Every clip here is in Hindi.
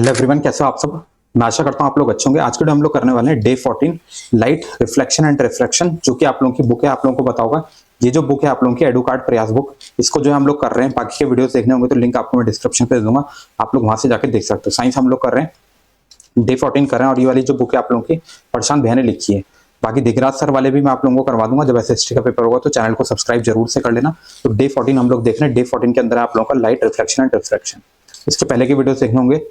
हेलो एवरीवन, कैसे हो आप सब। मैं आशा करता हूँ आप लोग अच्छे होंगे। आज के वीडियो हम लोग करने वाले हैं day 14 light reflection and refraction, जो कि आप लोगों की बुक है। आप लोगों को पता होगा ये जो बुक है आप लोगों की एडुकार्ड प्रयास बुक, इसको जो है हम लोग कर रहे हैं। बाकी के वीडियोस देखने होंगे तो लिंक आपको मैं डिस्क्रिप्शन पे दे दूंगा, आप लोग वहां से जाकर देख सकते हो। साइंस हम लोग कर रहे हैं, डे 14 कर रहे हैं। और ये वाली जो बुक है आप लोगों की प्रशांत भैया ने लिखी है। बाकी दिगराज सर वाले भी मैं आप लोगों को करवा दूंगा। जब एसएसटी का पेपर होगा तो चैनल को सब्सक्राइब जरूर से कर लेना। तो डे 14 हम लोग देख रहे हैं। डे 14 के अंदर आप लोगों का लाइट रिफ्लेक्शन एंड रिफ्रैक्शन। इसके पहले के वीडियोस देखने होंगे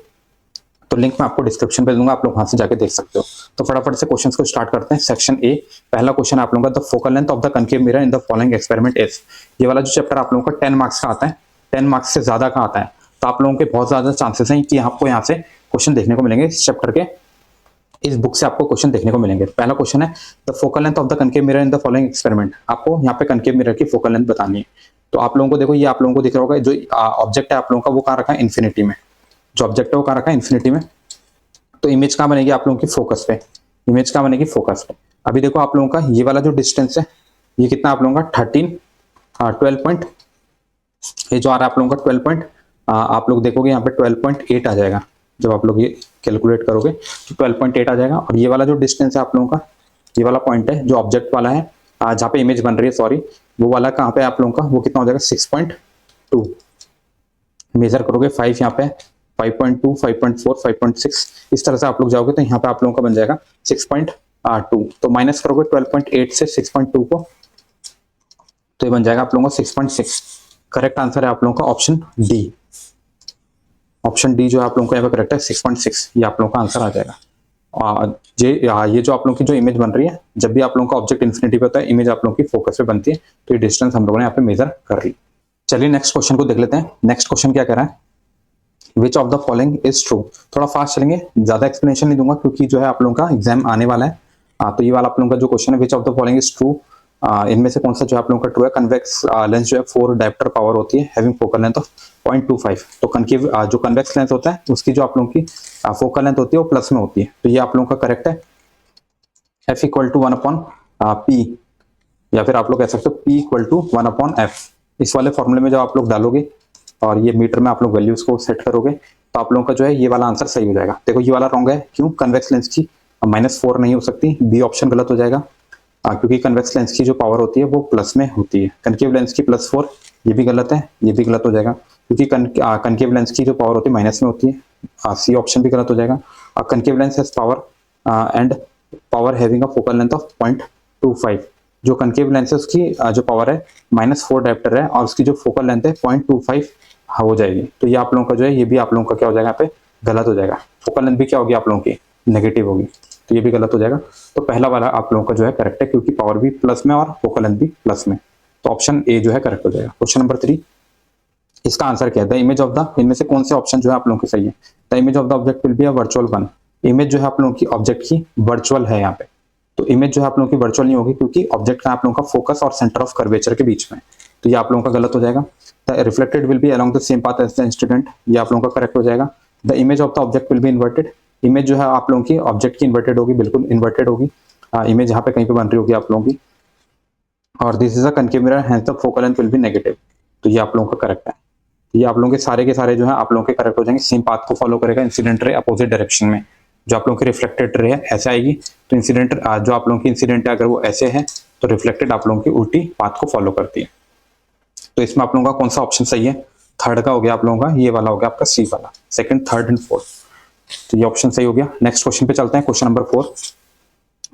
तो लिंक मैं आपको डिस्क्रिप्शन पे दूंगा, आप लोग वहां से जाके देख सकते हो। तो फटाफट से क्वेश्चंस को स्टार्ट करते हैं। सेक्शन ए, पहला क्वेश्चन आप लोगों का, the focal length of the concave mirror in the following experiment is. ये वाला जो चैप्टर आप लोगों का 10 मार्क्स का आता है, 10 मार्क्स से ज्यादा का आता है। तो आप लोगों के बहुत ज्यादा चांसेस हैं कि आपको यहाँ से क्वेश्चन देखने को मिलेंगे। इस चैप्टर के इस बुक से आपको क्वेश्चन देखने को मिलेंगे। पहला क्वेश्चन है, the focal length of the concave mirror in the following experiment. आपको यहाँ पे कनकेव मिरर की फोकल लेंथ बतानी है। तो आप लोगों को देखो, ये आप लोगों को दिख रहा होगा जो ऑब्जेक्ट है आप लोगों का, वो कहाँ रखा है, इन्फिनिटी में। जो ऑब्जेक्ट है वो कहाँ रखा है, इन्फिनिटी में। तो इमेज कहाँ बनेगी आप लोगों की, फोकस पे। इमेज कहाँ बनेगी, फोकस पे। अभी देखो आप लोगों का ये वाला जो डिस्टेंस है, ये कितना आप लोगों का 12 पॉइंट, ये जो आ रहा है आप लोगों का 12 पॉइंट, आप लोग देखोगे यहाँ पे 12.8 आ जाएगा। जब आप लोग ये कैलकुलेट करोगे तो 12.8 आ जाएगा। और ये वाला जो डिस्टेंस है आप लोगों का, ये वाला पॉइंट है जो ऑब्जेक्ट वाला है, जहाँ पे इमेज बन रही है, सॉरी, वो वाला कहाँ पे आप लोगों का, वो कितना हो जाएगा 6.2। मेजर करोगे 5 यहाँ पे, 5.2, 5.4, 5.6, इस तरह से आप लोग जाओगे तो यहाँ पे आप लोगों का बन जाएगा 6.2। तो माइनस करोगे 12.8 से 6.2 को, तो ये बन जाएगा आप लोगों का 6.6। करेक्ट आंसर है आप लोगों का ऑप्शन डी। ऑप्शन डी जो है आप लोगों का यहाँ पे करेक्ट है, 6.6, ये आप लोगों का आंसर आ जाएगा। ये जो आप लोगों की जो इमेज बन रही है, जब भी आप लोगों का ऑब्जेक्ट इन्फिनिटी पे होता है, इमेज आप लोगों की फोकस पे बनती है। तो ये डिस्टेंस हम लोगों ने यहाँ पे मेजर कर ली। चलिए नेक्स्ट क्वेश्चन को देख लेते हैं। नेक्स्ट क्वेश्चन क्या कह रहा है, which of the following is true. थोड़ा फास्ट चलेंगे, ज्यादा एक्सप्लेनेशन नहीं दूंगा क्योंकि जो है आप लोगों का एग्जाम आने वाला है। तो ये वाला आप लोगों का जो क्वेश्चन है, which of the following is true, इनमें से कौन सा जो आप लोगों का ट्रू है। कन्वेक्स लेंस जो है 4 डायप्टर पावर होती है, हैविंग फोकल लेंथ ऑफ 0.25। तो कनकेव जो कन्वेक्स लेंस होता है उसकी जो आप लोगों की फोकल लेंथ होती है वो प्लस में होती है। तो ये आप लोगों का करेक्ट है। F इक्वल टू 1/P, या फिर आप लोग कह सकते हो P इक्वल टू 1/F। इस वाले फॉर्मूले में जब आप लोग डालोगे और ये मीटर में आप लोग वैल्यूज को सेट करोगे तो आप लोगों का जो है ये वाला आंसर सही हो जाएगा। देखो ये वाला रॉन्ग है, क्यों, कन्वेक्स लेंस की -4 नहीं हो सकती, बी ऑप्शन गलत हो जाएगा। क्योंकि कन्वेक्स लेंस की जो पावर होती है वो प्लस में होती है। कनकेव लेंस की +4, ये भी गलत है, ये भी गलत हो जाएगा। क्योंकि कनकेव लेंस की जो पावर होती है माइनस में होती है। सी ऑप्शन भी गलत हो जाएगा। Concave lens has power and power having a focal length of 0.25। जो कनकेव लेंस है उसकी जो पावर है -4 डायप्टर है और उसकी जो फोकल लेंथ है 0.25 हो जाएगी। तो ये आप लोगों का जो है, ये भी आप लोगों का क्या हो जाएगा, यहाँ पे गलत हो जाएगा। फोकल लेंथ भी क्या होगी आप लोगों की, नेगेटिव होगी। तो ये भी गलत हो जाएगा। तो पहला वाला आप लोगों का जो है करेक्ट है, क्योंकि पावर भी प्लस में और फोकल लेंथ भी प्लस में। तो ऑप्शन ए जो है करेक्ट हो जाएगा। क्वेश्चन नंबर 3, इसका आंसर क्या है, द इमेज ऑफ द, इनमें से कौन से ऑप्शन जो है आप लोगों के सही है। The image of the object will be a virtual one. Image जो है आप लोगों की ऑब्जेक्ट की वर्चुअल है यहाँ पे। तो इमेज जो है आप लोगों की वर्चुअल नहीं होगी, क्योंकि ऑब्जेक्ट का आप लोगों का फोकस और सेंटर ऑफ कर्वेचर के बीच में। तो ये आप लोगों का गलत हो जाएगा। The reflected will be along the same path as the incident, ये आप लोगों का करेक्ट हो जाएगा। The image of the object will be inverted, image जो है आप लोगों की ऑब्जेक्ट की इन्वर्टेड होगी, बिल्कुल इन्वर्टेड होगी। इमेज यहाँ पे कहीं पे बन रही होगी आप लोगों की। और this is a concave mirror, hence the focal length will be negative. तो ये आप लोगों का करेक्ट है। ये आप लोगों के सारे जो है आप लोगों के करेक्ट हो जाएंगे। सेम पाथ को फॉलो करेगा इंसिडेंट रे अपोजिट डायरेक्शन में। जो आप लोगों की रिफ्लेक्टेड रे है ऐसे आएगी, तो इंसिडेंट जो आप लोगों की इंसिडेंट है अगर वो ऐसे है तो रिफ्लेक्टेड आप लोगों की उल्टी पाथ को फॉलो करती है। तो इसमें आप लोगों का कौन सा ऑप्शन सही है, थर्ड का हो गया आप लोगों का, ये वाला हो गया आपका सी वाला, सेकंड, थर्ड एंड फोर्थ। तो ये ऑप्शन सही हो गया। नेक्स्ट क्वेश्चन पे चलते हैं, क्वेश्चन नंबर 4।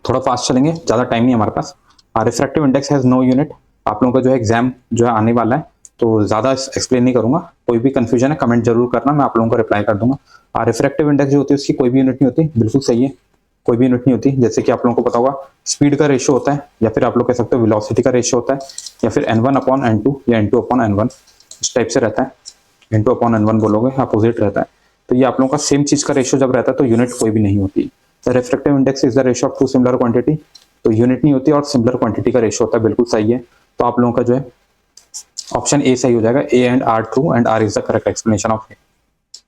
थोड़ा फास्ट चलेंगे, ज्यादा टाइम नहीं हमारे पास। Refractive index has no unit. आप लोगों का जो है एग्जाम जो है आने वाला है, तो ज्यादा एक्सप्लेन नहीं करूंगा। कोई भी कंफ्यूजन है कमेंट जरूर करना, मैं आप लोगों को रिप्लाई कर दूंगा। रिफ्रैक्टिव इंडेक्स जो होती है उसकी कोई भी यूनिट नहीं होती, बिल्कुल सही है, कोई भी यूनिट नहीं होती। जैसे कि आप लोगों को पता होगा स्पीड का रेशियो होता है, या फिर आप लोग कह सकते हो वेलोसिटी का रेशियो होता है, या फिर n1/n2 या n2/n1, इस टाइप से रहता है। n2/n1 बोलोगे, अपोजिट रहता है। तो ये आप लोगों का सेम चीज का रेशियो जब रहता है तो यूनिट कोई भी नहीं होती। The refractive index is the ratio of two similar quantity. तो यूनिट नहीं होती और सिमिलर क्वांटिटी का रेशियो होता है, बिल्कुल सही है। तो आप लोगों का जो है ऑप्शन ए सही हो जाएगा। A and R true and R is the correct explanation of A.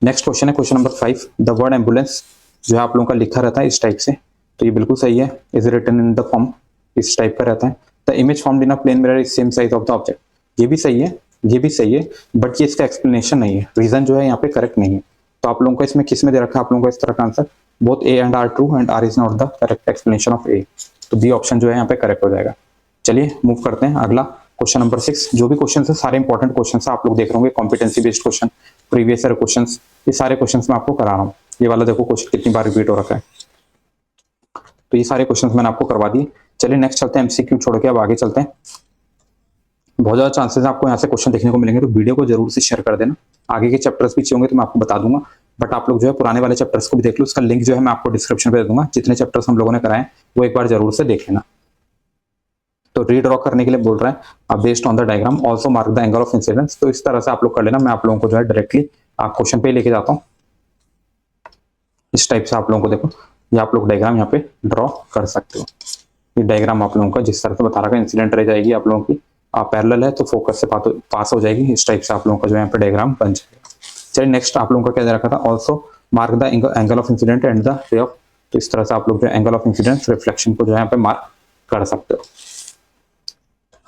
Next question है question number 5। The word ambulance जो है आप लोगों का लिखा रहता है इस टाइप से, तो ये बिल्कुल सही है। Is written in the form, इस टाइप का रहता है। The image formed in a plane mirror is same size of the object, ये भी सही है, ये भी सही है, बट ये इसका एक्सप्लेनेशन नहीं है, रीजन जो है यहाँ पे करेक्ट नहीं है। तो तो आप लोगों को इसमें किस में दे रखा है आप लोगों को इस तरह का answer, both A and R true and R is not the correct explanation of A. तो बी ऑप्शन जो है यहाँ पे करेक्ट हो जाएगा। चलिए मूव करते हैं अगला क्वेश्चन नंबर 6। जो भी क्वेश्चन है सारे इंपॉर्टेंट क्वेश्चन है, आप लोग देख रहे होंगे competency based question, previous year question, ये सारे क्वेश्चन मैं आपको करा रहा हूँ। ये वाला देखो क्वेश्चन कितनी बार रिपीट हो रखा है, तो ये सारे क्वेश्चन मैंने आपको करवा दिए। चलिए नेक्स्ट चलते हैं, एमसीक्यू छोड़ के अब आगे चलते हैं। बहुत ज्यादा चांसेस है आपको यहाँ से क्वेश्चन देखने को मिलेंगे, तो वीडियो को जरूर से शेयर कर देना। आगे के चैप्टर्स भी चाहिए होंगे तो मैं आपको बता दूंगा, बट आप लोग जो है पुराने वाले चैप्टर्स को भी देख लो, उसका लिंक जो है मैं आपको डिस्क्रिप्शन पे दे दूंगा। जितने चैप्टर्स हम लोगों ने कराए वो एक बार जरूर से देख लेना। तो रीड्रॉ करने के लिए बोल रहा है based on the diagram also mark the angle of incidence, तो इस तरह से आप लोग कर लेना। मैं आप लोगों को जो है डायरेक्टली क्वेश्चन पे लेके जाता हूँ। इस टाइप से आप लोगों को देखो, ये आप लोग डायग्राम यहाँ पे ड्रॉ कर सकते हो। ये डायग्राम आप लोगों का जिस तरह से बता रहा है, इंसिडेंट रह जाएगी आप लोगों की पैरेलल है तो फोकस से पास हो जाएगी। इस टाइप से आप लोगों का जो यहाँ पे डायग्राम बन जाएगा। चलिए नेक्स्ट आप लोगों का क्या दे रखा था, also mark the angle of incident and the ray of, तो इस तरह से आप लोग जो एंगल ऑफ इंसिडेंस रिफ्लेक्शन को जो है यहाँ पे मार्क कर सकते हो।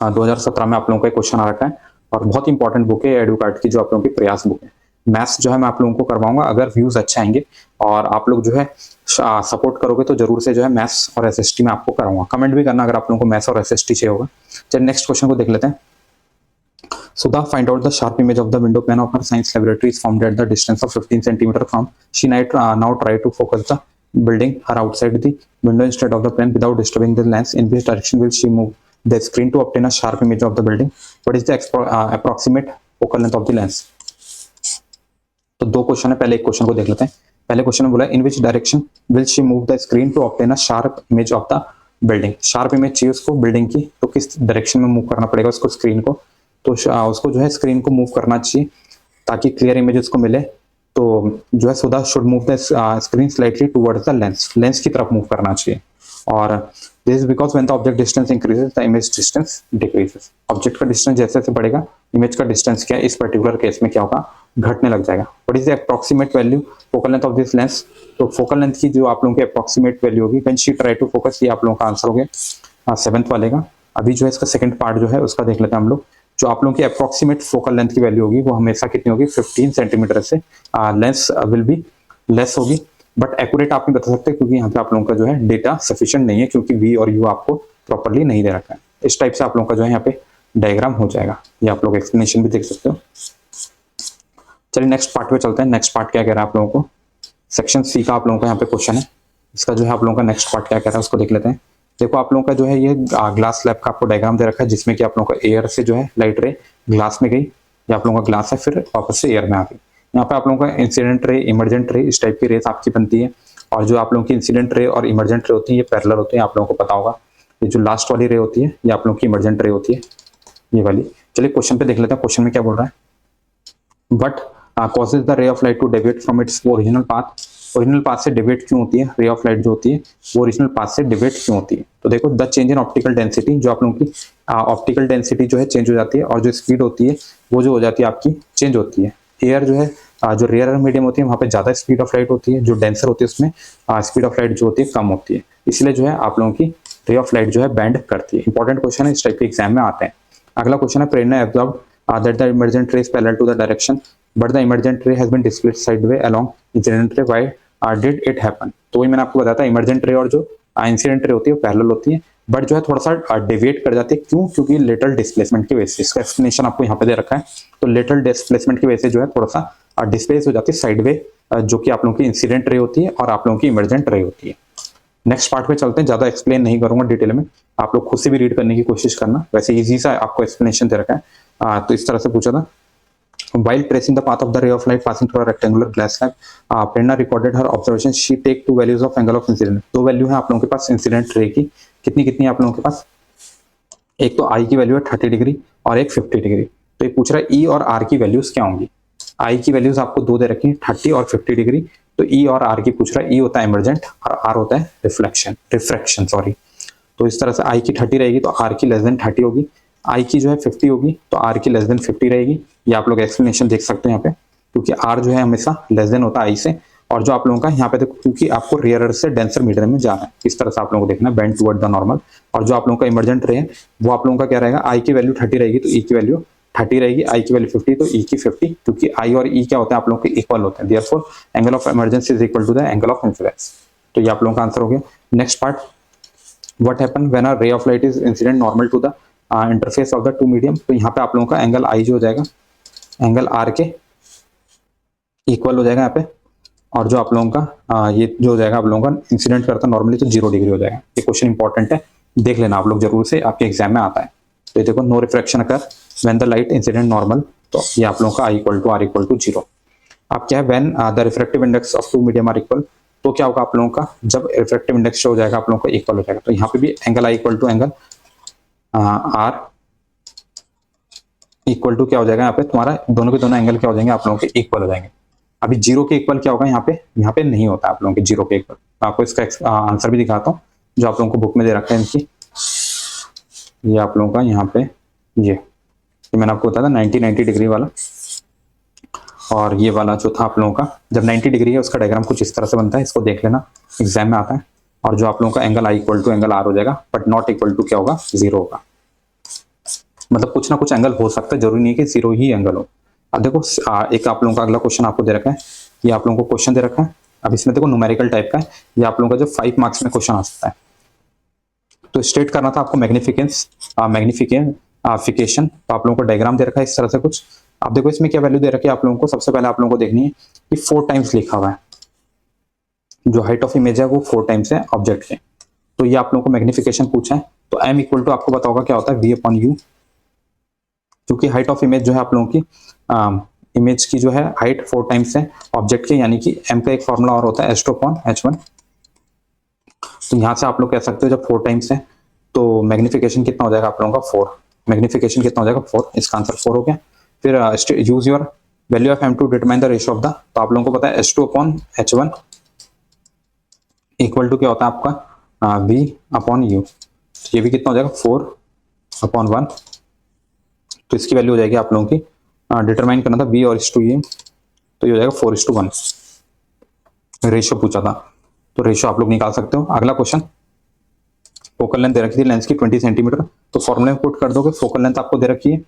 हाँ 2017 में आप लोगों का क्वेश्चन आ रखा है और बहुत इंपॉर्टेंट बुक है एडुकार्ट की, जो आप लोगों की प्रयास बुक है। मैथ्स जो है मैं आप लोगों को करवाऊंगा, अगर व्यूज अच्छे आएंगे और आप लोग जो है सपोर्ट करोगे तो जरूर से जो है मैथ्स और एसएसटी में आपको कराऊंगा। कमेंट भी करना अगर आप लोगों को मैथ्स और एसएसटी चाहिए होगा। चलिए नेक्स्ट क्वेश्चन को देख लेते हैं। Sudha find out the sharp image of the window pane of her science laboratory is formed at the distance of 15 centimeter from. She now try to focus the building her outside the window instead of the plane without disturbing the lens. In which direction will she move the screen to obtain a sharp image of the building? What is the approximate focal length of the lens? तो दो क्वेश्चन है, पहले एक क्वेश्चन को देख लेते हैं। पहले क्वेश्चन में बोला in which direction will she move the screen to obtain a sharp image of the building. Sharp image चाहिए उसको बिल्डिंग की, तो किस डायरेक्शन में मूव करना पड़ेगा उसको स्क्रीन को, तो उसको जो है स्क्रीन को मूव करना चाहिए ताकि क्लियर इमेज उसको मिले। तो जो है Sudha should move the screen slightly towards the lens, lens की तरफ मूव करना चाहिए। और this because when the object distance increases the image distance decreases. Object का डिस्टेंस जैसे जैसे बढ़ेगा इमेज का डिस्टेंस क्या है इस पर्टिकुलर केस में क्या होगा, घटने लग जाएगा। What is the approximate value focal length of this lens, तो फोकल लेंथ की जो आप लोगों की अप्रॉक्सीमेट वैल्यू होगी when she try to focus, ये आप लोगों का आंसर हो गया 7th वाले का। अभी जो है इसका सेकंड पार्ट जो है उसका देख लेते हैं हम लोग। जो आप लोगों की अप्रॉक्सीमेट फोकल लेंथ की वैल्यू होगी वो हमेशा कितनी होगी, 15 सेंटीमीटर से लेंस विल बी लेस होगी, बट एक्यूरेट आप नहीं बता सकते क्योंकि यहाँ पे आप लोगों का जो है डेटा सफिशिएंट नहीं है, क्योंकि वी और यू आपको प्रॉपर्ली नहीं दे रखा है। इस टाइप से आप लोगों का जो है यहाँ पे डायग्राम हो जाएगा, ये आप लोग एक्सप्लेनेशन भी देख सकते हो। चलिए नेक्स्ट पार्ट पे चलते हैं। नेक्स्ट पार्ट क्या कह रहा है आप लोगों को, सेक्शन सी का आप लोगों का यहाँ पे क्वेश्चन है। इसका जो है आप लोगों का नेक्स्ट पार्ट क्या कह रहा है उसको देख लेते हैं। देखो आप लोगों का जो है ये ग्लास स्लैब का आपको डायग्राम दे रखा है, जिसमें कि आप लोगों का एयर से जो है लाइट रे ग्लास में गई, या आप लोगों का ग्लास है फिर वापस से एयर में आ गई। यहाँ पे आप लोगों का इंसिडेंट रे, इमरजेंट रे, इस टाइप की रेस आपकी बनती है। और जो आप लोगों की इंसिडेंट रे और इमरजेंट रे होती है ये पैरेलल होती है, आप लोगों को पता होगा। ये जो लास्ट वाली रे होती है ये आप लोगों की इमरजेंट रे होती है, ये वाली। चलिए क्वेश्चन पे देख लेते हैं, क्वेश्चन में क्या बोल रहा है। But causes the ray of light to deviate from its original path। Original path से डिवेट क्यों होती है, रे ऑफ लाइट जो होती है वो ओरिजिनल पाथ से डिवेट क्यों होती है। तो देखो the change in optical density, जो आप लोगों की ऑप्टिकल डेंसिटी जो है चेंज हो जाती है, और जो स्पीड होती है वो जो हो जाती है आपकी चेंज होती है। एयर जो है जो रेयर मीडियम होती है वहाँ पे ज्यादा स्पीड ऑफ लाइट होती है, जो डेंसर होती है उसमें स्पीड ऑफ लाइट जो होती है कम होती है, इसलिए जो है आप लोगों की रे ऑफ लाइट जो है बैंड करती है। इंपॉर्टेंट क्वेश्चन है, इस टाइप के एग्जाम में आते हैं। अगला क्वेश्चन है प्रेरणा absorb that the emergent ray is parallel to the direction but the emergent ray has been displaced sideways along incident ray, why did it happen। तो वही मैंने आपको बताया था, इमरजेंट रे और जो इंसिडेंट रे होती है वो पैरेलल होती है, बट जो है थोड़ा सा डेविएट कर जाती है। क्यों, क्योंकि लेटरल डिस्प्लेसमेंट की वजह से। इसका एक्सप्लेनेशन आपको यहाँ पे दे रखा है। तो लेटरल डिस्प्लेसमेंट की वजह से जो है थोड़ा सा डिस्प्लेस हो जाती है साइडवे, जो कि आप लोगों की इंसिडेंट रे होती है और आप लोगों की इमरजेंट रे होती है। नेक्स्ट पार्ट पे चलते हैं, ज्यादा एक्सप्लेन नहीं करूंगा डिटेल में, आप लोग खुद से भी रीड करने की कोशिश करना। वैसे इजी सा आपको एक्सप्लेनेशन दे रखा है। तो इस तरह से पूछा था, while tracing the path of the ray of light passing through a rectangular glass slab, Prerna recorded her observation, she take two values of angle of incident। दो वैल्यू है आप लोगों के पास इंसिडेंट रे की, कितनी कितनी है आप लोगों के पास, एक तो आई की वैल्यू है 30 डिग्री और एक 50 डिग्री। तो ये पूछ रहा है ई और आर की वैल्यूज क्या होंगी। आई की वैल्यूज आपको दो दे रखी है 30 और 50 डिग्री, तो ई और आर की पूछ रहा है। ई होता है इमरजेंट और आर होता है रिफ्रैक्शन सॉरी। तो इस तरह से आई की 30 रहेगी तो आर की लेस देन 30 होगी, आई की जो है 50 होगी तो आर की लेस देन 50 रहेगी। ये आप लोग एक्सप्लेनेशन देख सकते हैं यहाँ पे, क्योंकि आर जो है हमेशा लेस देन होता है आई से। और जो आप लोगों का यहाँ पे देखो, क्योंकि आपको रेयरर से डेंसर मीडियम में जाना है, इस तरह से आप लोगों को देखना है, बेंड टुवर्ड द नॉर्मल। और जो आप लोगों का इमरजेंट रे है वो आप लोगों का क्या रहेगा, आई की वैल्यू 30 रहेगी तो ई की वैल्यू 30 रहेगी, आई की वैल्यू 50 तो ई की 50, क्योंकि आई और ई क्या होते हैं आप लोगों के इक्वल होते हैं, therefore angle of emergency is equal to the angle of incidence. तो ये आप लोगों का आंसर हो गया। Next part, what happen when a ray of light is incident normal to the interface of the two medium. तो यहाँ पे आप लोगों का एंगल आई जो हो जाएगा एंगल आर के इक्वल हो जाएगा यहाँ पे, और जो आप लोगों का ये जो हो जाएगा आप लोगों का इंसिडेंट करता है नॉर्मली तो 0 डिग्री हो जाएगा। ये क्वेश्चन इंपॉर्टेंट है, देख लेना आप लोग जरूर से, आपके एग्जाम में आता है। तो ये देखो, no refraction occur when the light incident normal, तो ये आप लोगों का i equal to r equal to 0। अब क्या है, when the refractive index of two medium are equal, तो क्या होगा आप लोगों का, जब रिफ्रैक्टिव इंडेक्स हो जाएगा आप लोगों का इक्वल हो जाएगा, तो यहाँ पे भी angle i equal to angle r equal to क्या हो जाएगा, यहाँ पे तुम्हारा दोनों के दोनों एंगल क्या हो जाएंगे आप लोगों के इक्वल हो जाएंगे। अभी 0 के इक्वल क्या होगा यहाँ पे नहीं होता आप लोगों के 0 के इक्वल। आपको इसका आंसर भी दिखाता हूँ जो आप लोगों को बुक में दे रखा है इनकी। ये आप लोगों का यहाँ पे ये मैंने आपको बताया था 90 डिग्री वाला, और ये वाला जो था आप लोगों का जब 90 डिग्री है उसका डायग्राम कुछ इस तरह से बनता है, इसको देख लेना, एग्जाम में आता है। और जो आप लोगों का angle i equal to angle r हो जाएगा, बट नॉट इक्वल टू क्या होगा, 0 होगा। मतलब कुछ ना कुछ एंगल हो सकता है, जरूरी नहीं है कि 0 ही एंगल हो। अब देखो एक आप लोगों का अगला क्वेश्चन आपको दे रखा है, ये आप लोगों को क्वेश्चन दे रखा है। अब इसमें देखो न्यूमेरिकल टाइप का है, ये आप लोगों का जो 5 मार्क्स में क्वेश्चन आ सकता है। तो स्टेट करना था आपको मैग्निफिकेशन, तो आप लोगों को डायग्राम दे रखा है इस तरह से कुछ। आप देखो इसमें क्या वैल्यू दे रखी है आप लोगों को, सबसे पहले आप लोगों को देखनी है कि 4 टाइम्स लिखा हुआ है, जो हाइट ऑफ इमेज है वो 4 टाइम्स है ऑब्जेक्ट के। तो ये आप लोगों को मैग्निफिकेशन पूछा है, तो एम इक्वल टू आपको पता होगा क्या होता है, वी अपॉन यू, क्योंकि हाइट ऑफ इमेज जो है आप लोगों की इमेज की जो है हाइट 4 टाइम्स है ऑब्जेक्ट के, यानी कि एम का एक फॉर्मूला और होता है h2 अपॉन h1। तो यहां से आप लोग कह सकते हो जब 4 टाइम्स है तो मैग्निफिकेशन कितना हो जाएगा आप लोगों का 4, मैग्निफिकेशन कितना हो जाएगा 4, इसका आंसर 4 हो गया। फिर use your value of m to determine the ratio of the, तो आप लोगों को पता है h2 upon h1 equal to क्या होता है आपका v अपॉन u, ये भी कितना हो जाएगा 4 अपॉन 1। तो इसकी वैल्यू हो जाएगी आप लोगों की, डिटरमाइन करना था v और h2 ये, तो ये हो जाएगा 4:1 रेशियो पूछा था, तो रेशियो आप लोग निकाल सकते हो। अगला क्वेश्चन, फोकल लेंथ दे रखी थी लेंस की 20 सेंटीमीटर, तो फॉर्मूले में पुट कर दोगे, फोकल लेंथ आपको दे रखी है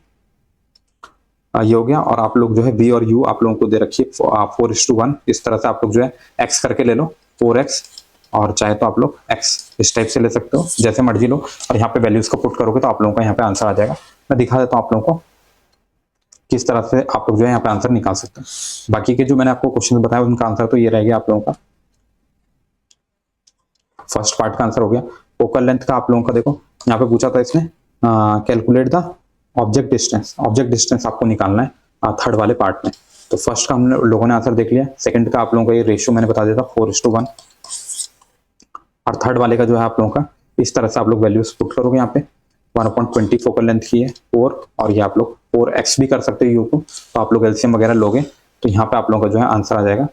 ये हो गया, और आप लोग जो है v और u आप लोगों को दे रखी है 4:1। इस तरह से आप लोग जो है x करके ले लो 4x, और चाहे तो आप लोग x इस टाइप से ले सकते हो, जैसे मर्जी लो, और यहाँ पे वैल्यूज को पुट करोगे तो आप लोगों का यहाँ पे आंसर आ जाएगा। मैं दिखा देता हूँ आप लोगों को किस तरह से आप लोग जो है यहाँ पे आंसर निकाल सकते हैं। बाकी के जो मैंने आपको क्वेश्चन बताया उनका आंसर तो ये रहेगा आप लोगों का। फर्स्ट पार्ट का आंसर हो गया। फोकल लेंथ का आप लोगों का देखो यहाँ पे पूछा था इसने, calculate the object distance, object distance आपको निकालना है थर्ड वाले पार्ट में। तो फर्स्ट का हम लोगों ने आंसर देख लिया, सेकंड का आप लोगों का ये रेशियो मैंने बता दिया था 4:1, और थर्ड वाले का जो है आप लोगों का इस तरह से आप लोग वैल्यूज पुट करोगे। यहाँ पे 1/20 फोकल लेंथ की है 4, और ये आप लोग 4x भी कर सकते हो यू को, तो आप लोग एलसीएम वगैरह लोगे तो यहाँ पे आप लोगों का जो है आंसर आ जाएगा,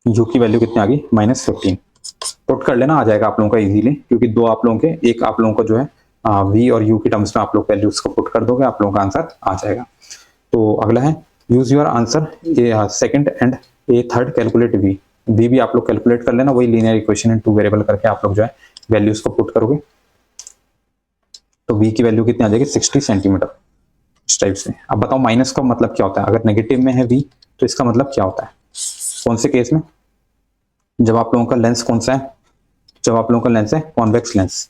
यू की वैल्यू कितनी आ गई -15। पुट कर लेना, आ जाएगा आप लोगों का इजीली, क्योंकि दो आप लोगों के एक आप लोगों को जो है v और u की टर्म्स में आप लोग वैल्यूज को पुट कर दोगे, आप लोगों का आंसर आ जाएगा। तो अगला है यूज योर आंसर ये second and A third calculate v भी आप लोग कैलकुलेट कर लेना, वही लीनियर इक्वेशन इन 2 वेरिएबल करके आप लोग जो है वैल्यूज को पुट करोगे। तो v की वैल्यू कितनी आ जाएगी 60 सेंटीमीटर इस टाइप से। अब बताओ माइनस का मतलब क्या होता है, अगर नेगेटिव में है v तो इसका मतलब क्या होता है, कौन से केस में, जब आप लोगों का लेंस कौन सा है, जब आप लोगों का लेंस है कॉन्वेक्स लेंस।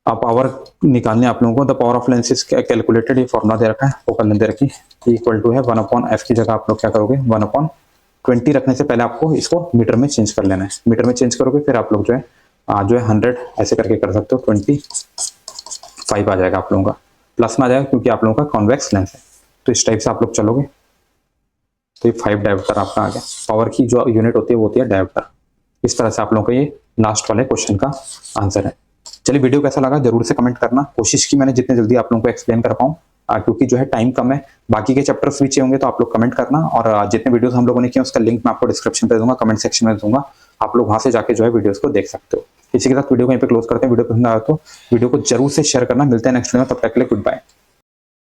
अब पावर निकालने आप लोगों को, the power of lens is calculated, ये फॉर्मूला दे रखा है, फोकल लेंथ दे रखी इक्वल टू है 1/f की जगह आप लोग क्या करोगे 1/20 रखने से पहले आपको इसको मीटर में चेंज कर लेना है, मीटर में चेंज करोगे फिर आप लोग जो है 100 ऐसे करके कर सकते हो, 25 आ जाएगा आप लोगों का, प्लस में आ जाएगा क्योंकि आप लोगों का कॉन्वेक्स लेंस है। तो इस टाइप से आप लोग चलोगे तो ये 5 डायोप्टर आपका आ गया। पावर की जो यूनिट होती है वो होती है डायोप्टर। इस तरह से आप लोगों का ये लास्ट वाले क्वेश्चन का आंसर है। चलिए वीडियो कैसा लगा जरूर से कमेंट करना, कोशिश की मैंने जितने जल्दी आप लोगों को एक्सप्लेन कर पाऊँ, क्योंकि जो है टाइम कम है। बाकी के चैप्टर्स भी चाहिए होंगे तो आप लोग कमेंट करना, और जितने वीडियोस हम लोगों ने किए उसका लिंक मैं आपको डिस्क्रिप्शन पे दूंगा, कमेंट सेक्शन में दूंगा, आप लोग वहां से जाके जो है वीडियोस को देख सकते हो। इसी के साथ वीडियो को यहीं पे क्लोज करते हैं। वीडियो पसंद आया तो वीडियो को जरूर से शेयर करना। मिलते हैं नेक्स्ट वीडियो में, तब तक के लिए गुड बाय।